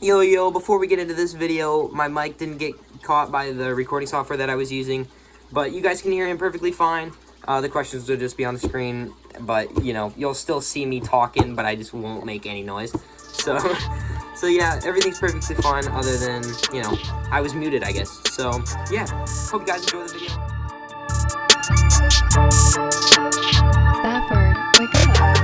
Yo, before we get into this video, my mic didn't get caught by the recording software that I was using, but you guys can hear him perfectly fine. The questions will just be on the screen, but, you know, you'll still see me talking, but I just won't make any noise. So, so yeah, everything's perfectly fine other than, you know, I was muted, I guess. So, yeah, hope you guys enjoy the video. Stafford, wake up.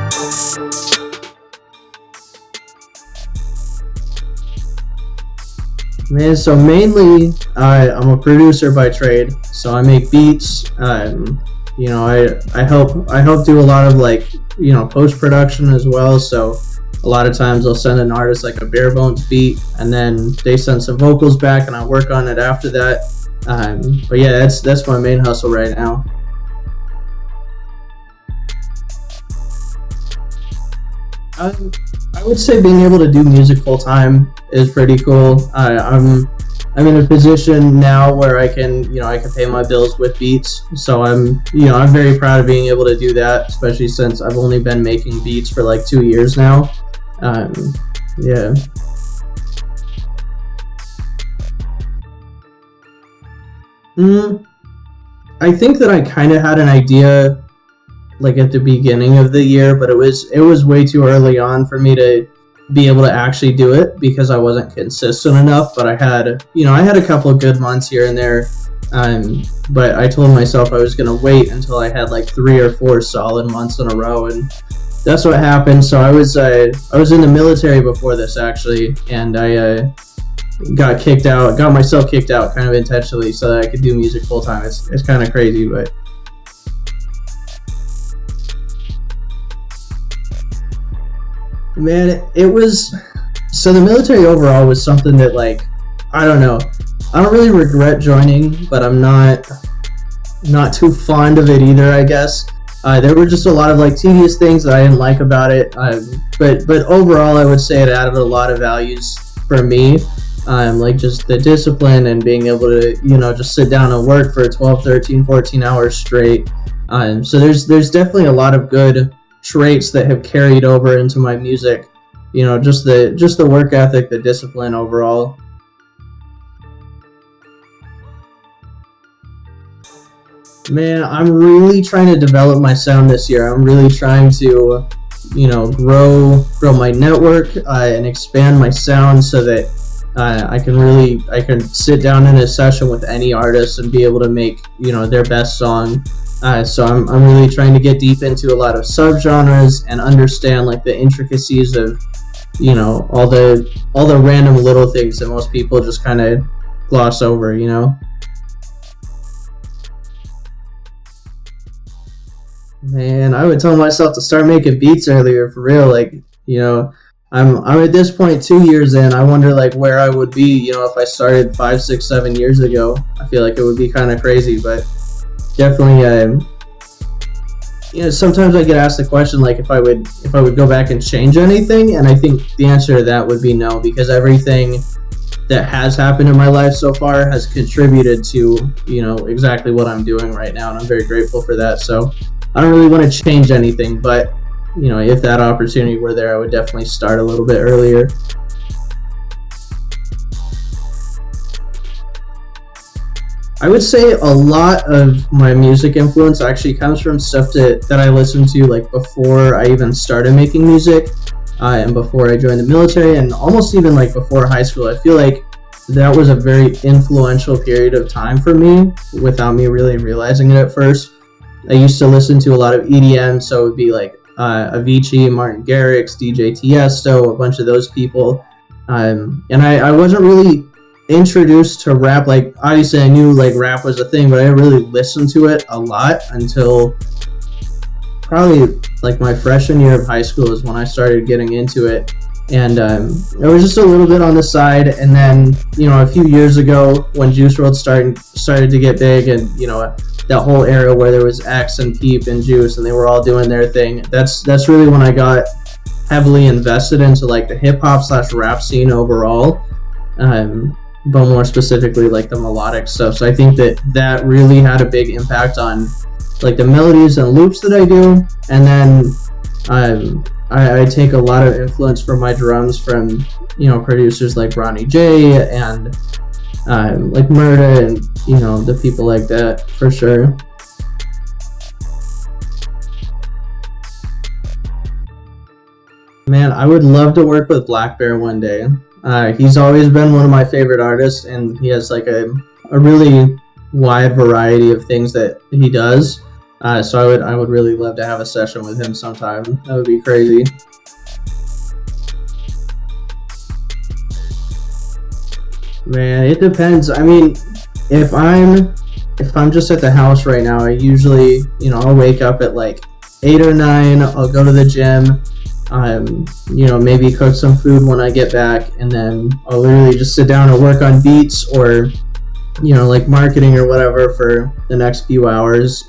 Man, so mainly I'm a producer by trade, so I make beats. You know, I help do a lot of, like, you know, post production as well. So a lot of times I'll send an artist like a bare bones beat, and then they send some vocals back, and I work on it after that. But yeah, that's my main hustle right now. I would say being able to do music full time is pretty cool. I'm in a position now where I can pay my bills with beats. So I'm very proud of being able to do that, especially since I've only been making beats for like 2 years now. Yeah. I think that I kind of had an idea like at the beginning of the year, but it was way too early on for me to be able to actually do it because I wasn't consistent enough. But I had a couple of good months here and there, but I told myself I was gonna wait until I had like 3 or 4 solid months in a row, and that's what happened. So I was in the military before this actually, and I got myself kicked out kind of intentionally so that I could do music full time. It's kind of crazy, but man, so the military overall was something that, like, I don't know, I don't really regret joining, but I'm not too fond of it either, I guess. There were just a lot of like tedious things that I didn't like about it, but overall I would say it added a lot of values for me, like just the discipline and being able to just sit down and work for 12, 13, 14 hours straight. So there's definitely a lot of good traits that have carried over into my music, just the work ethic, the discipline overall. Man, I'm really trying to develop my sound this year. I'm really trying to grow my network and expand my sound so that I can sit down in a session with any artist and be able to make their best song. So I'm really trying to get deep into a lot of subgenres and understand like the intricacies of all the random little things that most people just kind of gloss over. Man, I would tell myself to start making beats earlier, for real. Like, I'm at this point 2 years in. I wonder like where I would be if I started 5, 6, 7 years ago. I feel like it would be kind of crazy, but definitely, sometimes I get asked the question like if I would go back and change anything, and I think the answer to that would be no, because everything that has happened in my life so far has contributed to exactly what I'm doing right now, and I'm very grateful for that. So I don't really want to change anything, but if that opportunity were there, I would definitely start a little bit earlier. I would say a lot of my music influence actually comes from stuff that I listened to like before I even started making music, and before I joined the military, and almost even like before high school. I feel like that was a very influential period of time for me without me really realizing it at first. I used to listen to a lot of EDM, so it would be like Avicii, Martin Garrix, DJ Tiesto, a bunch of those people, and I wasn't really introduced to rap. Like, obviously I knew like rap was a thing, but I didn't really listen to it a lot until probably like my freshman year of high school is when I started getting into it. And it was just a little bit on the side, and then a few years ago when Juice WRLD started to get big, and that whole era where there was X and Peep and Juice, and they were all doing their thing, that's really when I got heavily invested into like the hip-hop / rap scene overall, but more specifically like the melodic stuff. So I think that really had a big impact on like the melodies and loops that I do. And then I take a lot of influence from my drums from, you know, producers like Ronnie J and like Murda and, you know, the people like that for sure. Man, I would love to work with Black Bear one day. He's always been one of my favorite artists, and he has like a really wide variety of things that he does. So I would really love to have a session with him sometime. That would be crazy. Man, it depends. I mean, if I'm just at the house right now, I usually, you know, I'll wake up at like 8 or 9. I'll go to the gym. You know, maybe cook some food when I get back, and then I'll literally just sit down and work on beats or, you know, like marketing or whatever for the next few hours.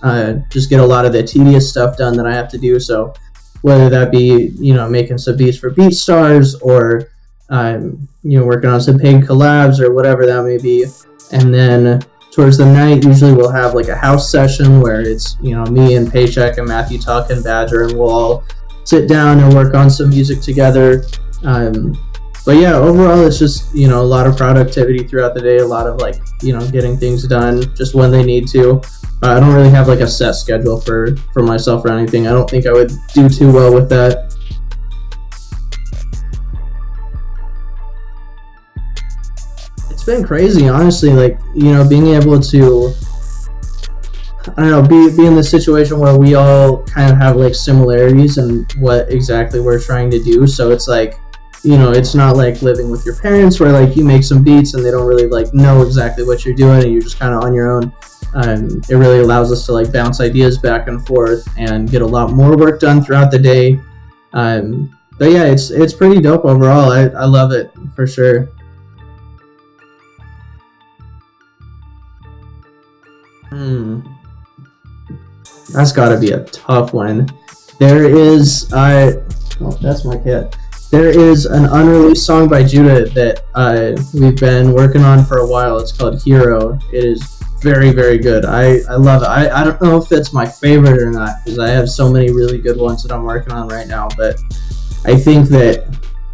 Just get a lot of the tedious stuff done that I have to do. So whether that be, you know, making some beats for BeatStars or, you know, working on some paid collabs or whatever that may be. And then towards the night, usually we'll have like a house session where it's, you know, me and Paycheck and Matthew Tuck and Badger, and we'll all sit down and work on some music together. But yeah, overall, it's just, you know, a lot of productivity throughout the day, a lot of like, you know, getting things done just when they need to. I don't really have like a set schedule for myself or anything. I don't think I would do too well with that. It's been crazy, honestly, like, you know, being able to, I don't know, be in the situation where we all kind of have like similarities in what exactly we're trying to do. So it's like, you know, it's not like living with your parents where like you make some beats and they don't really like know exactly what you're doing and you're just kind of on your own. It really allows us to like bounce ideas back and forth and get a lot more work done throughout the day. But yeah, it's pretty dope overall. I love it for sure. That's got to be a tough one. There is, oh, that's my cat. There is an unreleased song by Judah that we've been working on for a while. It's called Hero. It is very, very good. I love it. I don't know if it's my favorite or not, because I have so many really good ones that I'm working on right now, but I think that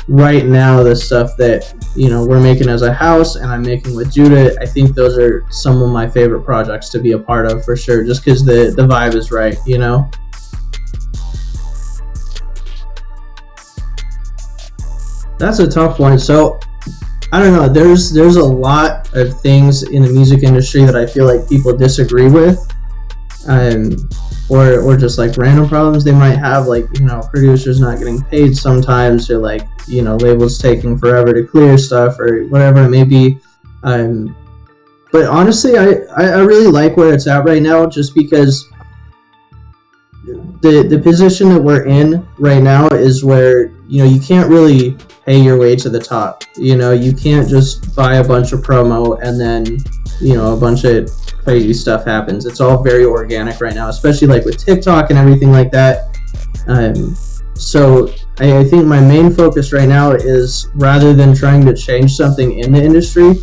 right now the stuff that, you know, we're making as a house and I'm making with Judah, I think those are some of my favorite projects to be a part of for sure, just because the vibe is right, you know? That's a tough one. So I don't know, there's a lot of things in the music industry that I feel like people disagree with, or just like random problems they might have, like, you know, producers not getting paid sometimes, or like, you know, labels taking forever to clear stuff or whatever it may be. But honestly, I really like where it's at right now, just because the position that we're in right now is where, you know, you can't really pay your way to the top. You know, you can't just buy a bunch of promo and then, you know, a bunch of crazy stuff happens. It's all very organic right now, especially like with TikTok and everything like that. So I think my main focus right now is, rather than trying to change something in the industry,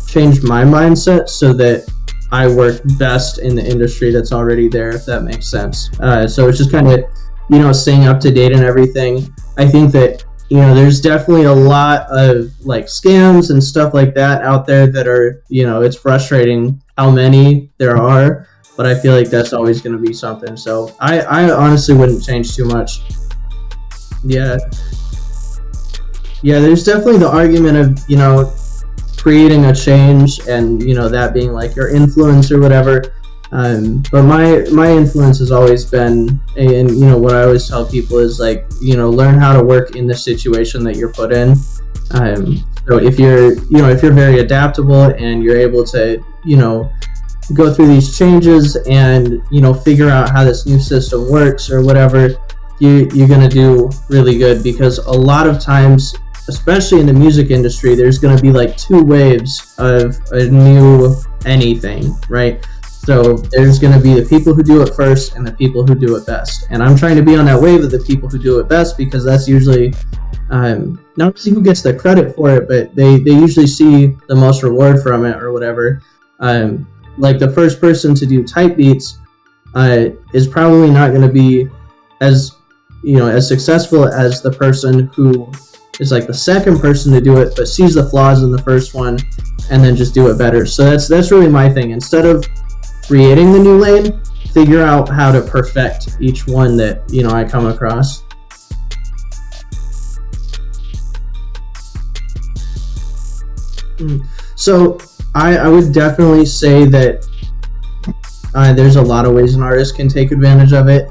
change my mindset so that I work best in the industry that's already there, if that makes sense. So it's just kind of, you know, staying up to date and everything. I think that, you know, there's definitely a lot of like scams and stuff like that out there that are, you know, it's frustrating how many there are, but I feel like that's always going to be something. So I honestly wouldn't change too much. Yeah, there's definitely the argument of, you know, creating a change and, you know, that being like your influence or whatever. But my influence has always been, and, you know, what I always tell people is like, you know, learn how to work in the situation that you're put in. So if you're very adaptable and you're able to, you know, go through these changes and, you know, figure out how this new system works or whatever, you're going to do really good, because a lot of times, especially in the music industry, there's going to be like two waves of a new anything, right? So there's going to be the people who do it first and the people who do it best. And I'm trying to be on that wave of the people who do it best, because that's usually, not see who gets the credit for it, but they usually see the most reward from it or whatever. Like the first person to do type beats is probably not going to be as, as successful as the person who is like the second person to do it, but sees the flaws in the first one and then just do it better. So that's really my thing. Instead of creating the new lane, figure out how to perfect each one that I come across. So I would definitely say that there's a lot of ways an artist can take advantage of it.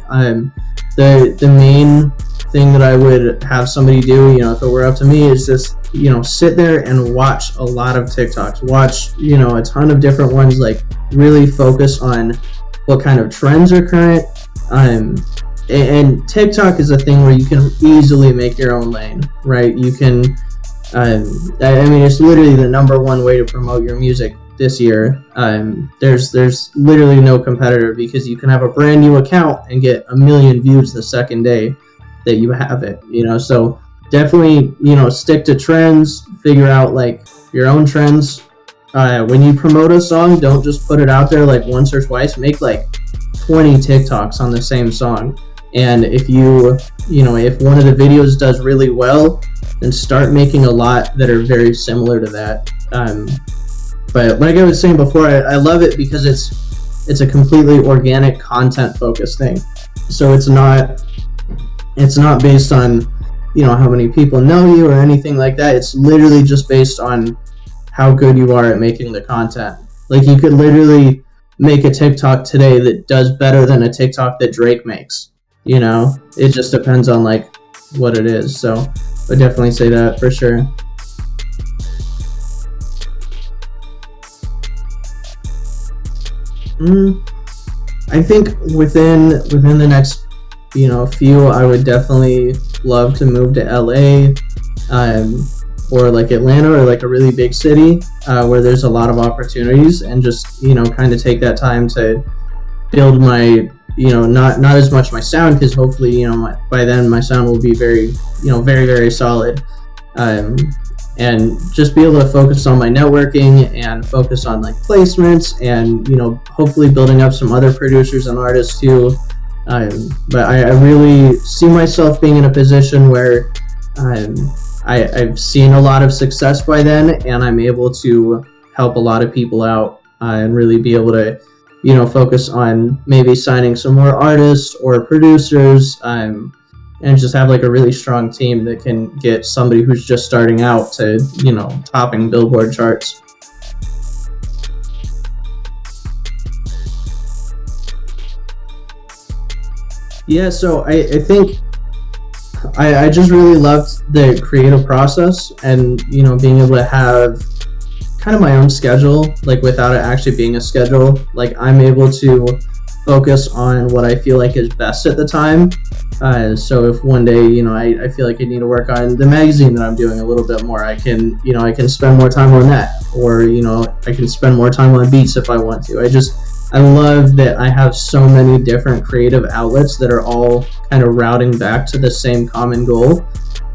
The main thing that I would have somebody do, if it were up to me, is just sit there and watch a lot of TikToks, watch a ton of different ones, like really focus on what kind of trends are current. And TikTok is a thing where you can easily make your own lane, right? You can it's literally the #1 way to promote your music this year. There's literally no competitor, because you can have a brand new account and get 1 million views the second day that you have it. So definitely stick to trends, figure out like your own trends. When you promote a song, don't just put it out there like once or twice. Make like 20 TikToks on the same song. And if if one of the videos does really well, then start making a lot that are very similar to that. But like I was saying before, I love it because it's a completely organic, content focused thing. So it's not based on how many people know you or anything like that. It's literally just based on how good you are at making the content. Like, you could literally make a TikTok today that does better than a TikTok that Drake makes. It just depends on like what it is. So I definitely say that for sure. I think within the next few, I would definitely love to move to LA, or like Atlanta, or like a really big city where there's a lot of opportunities, and just kind of take that time to build my not as much my sound, because hopefully by then my sound will be very very, very solid, and just be able to focus on my networking and focus on like placements, and hopefully building up some other producers and artists too. But I really see myself being in a position where I've seen a lot of success by then, and I'm able to help a lot of people out, and really be able to focus on maybe signing some more artists or producers, and just have like a really strong team that can get somebody who's just starting out to topping Billboard charts. Yeah, so I think I just really loved the creative process, and being able to have kind of my own schedule, like without it actually being a schedule. Like, I'm able to focus on what I feel like is best at the time. So if one day I feel like I need to work on the magazine that I'm doing a little bit more, I can I can spend more time on that, or I can spend more time on beats if I want to. I love that I have so many different creative outlets that are all kind of routing back to the same common goal,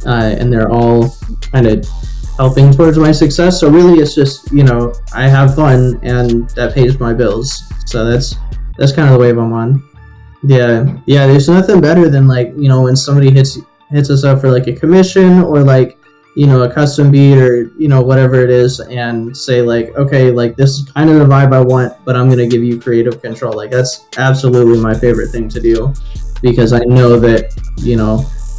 and they're all kind of helping towards my success. So really, it's just I have fun, and that pays my bills. So that's kind of the wave I'm on. Yeah. There's nothing better than like when somebody hits us up for like a commission, or like a custom beat, or whatever it is, and say like, okay, like this is kind of the vibe I want, but I'm gonna give you creative control. Like, that's absolutely my favorite thing to do, because I know that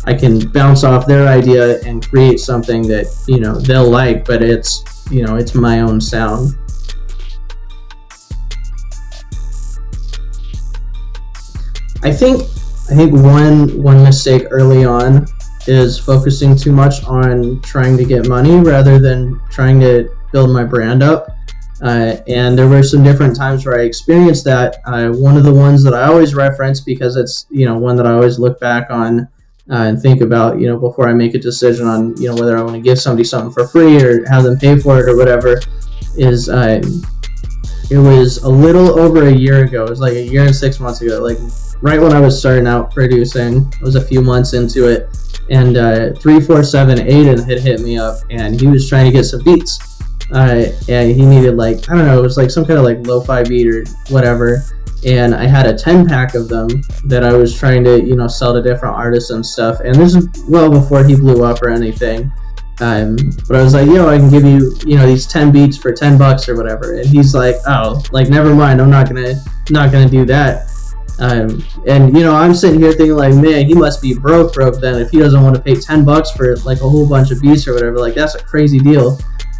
I can bounce off their idea and create something that they'll like, but it's it's my own sound. I think one mistake early on is focusing too much on trying to get money rather than trying to build my brand up. And there were some different times where I experienced that. One of the ones that I always reference, because it's one that I always look back on and think about before I make a decision on whether I want to give somebody something for free or have them pay for it or whatever, is it was a little over a year ago. It was like a year and 6 months ago, like right when I was starting out producing. It was a few months into it, and 347 Aiden had hit me up, and he was trying to get some beats. And he needed like, I don't know, it was like some kind of like lo-fi beat or whatever. and I had a 10-pack of them that I was trying to, you know, sell to different artists and stuff. And this is well before he blew up or anything. But I was like, yo, I can give you, you know, these 10 beats for $10 or whatever. And he's like, oh, like, never mind, I'm not gonna do that. And you know, I'm sitting here thinking like, man, he must be broke then if he doesn't want to pay $10 for like a whole bunch of beats or whatever. Like, that's a crazy deal.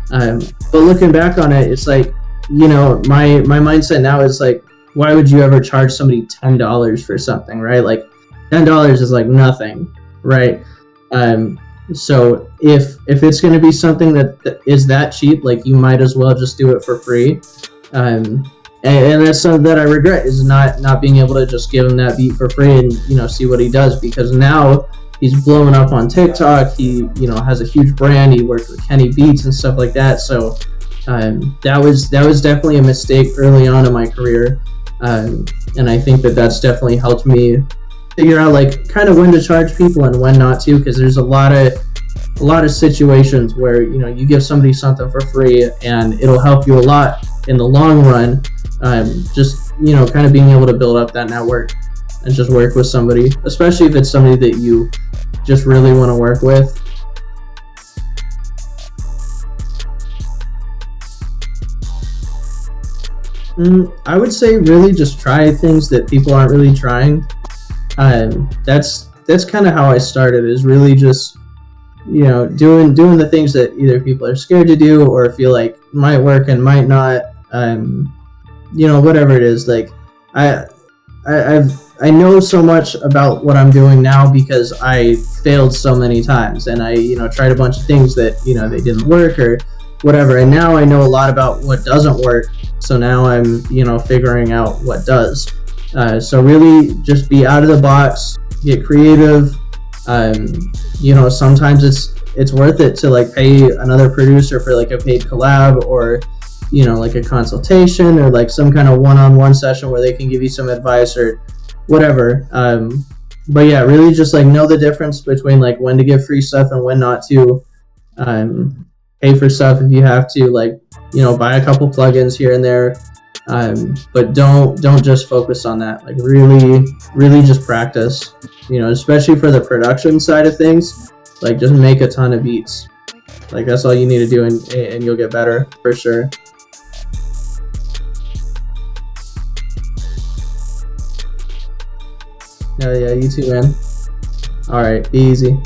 But looking back on it, it's like, you know, my mindset now is like, why would you ever charge somebody $10 for something, right? Like, $10 is like nothing, right? So if it's going to be something that is that cheap, like, you might as well just do it for free. And that's something that I regret, is not being able to just give him that beat for free and, you know, see what he does, because now he's blowing up on TikTok. He, you know, has a huge brand. He worked with Kenny Beats and stuff like that. So that was definitely a mistake early on in my career. And I think that's definitely helped me figure out like kind of when to charge people and when not to, because there's a lot of situations where, you know, you give somebody something for free and it'll help you a lot in the long run. Just, you know, kind of being able to build up that network and just work with somebody, especially if it's somebody that you just really want to work with. I would say really just try things that people aren't really trying. That's kind of how I started, is really just, you know, doing the things that either people are scared to do or feel like might work and might not. You know, whatever it is. Like, I know so much about what I'm doing now because I failed so many times, and I, you know, tried a bunch of things that, you know, they didn't work or whatever, and now I know a lot about what doesn't work. So now I'm, you know, figuring out what does. So really just be out of the box, get creative. You know, sometimes it's worth it to like pay another producer for like a paid collab, or, you know, like a consultation, or like some kind of one-on-one session where they can give you some advice or whatever. But yeah, really just like know the difference between like when to give free stuff and when not to. Pay for stuff if you have to, like, you know, buy a couple plugins here and there. But don't just focus on that. Like, really just practice, you know, especially for the production side of things. Like, just make a ton of beats. Like, that's all you need to do, and you'll get better for sure. Yeah, you too, man. All right, be easy.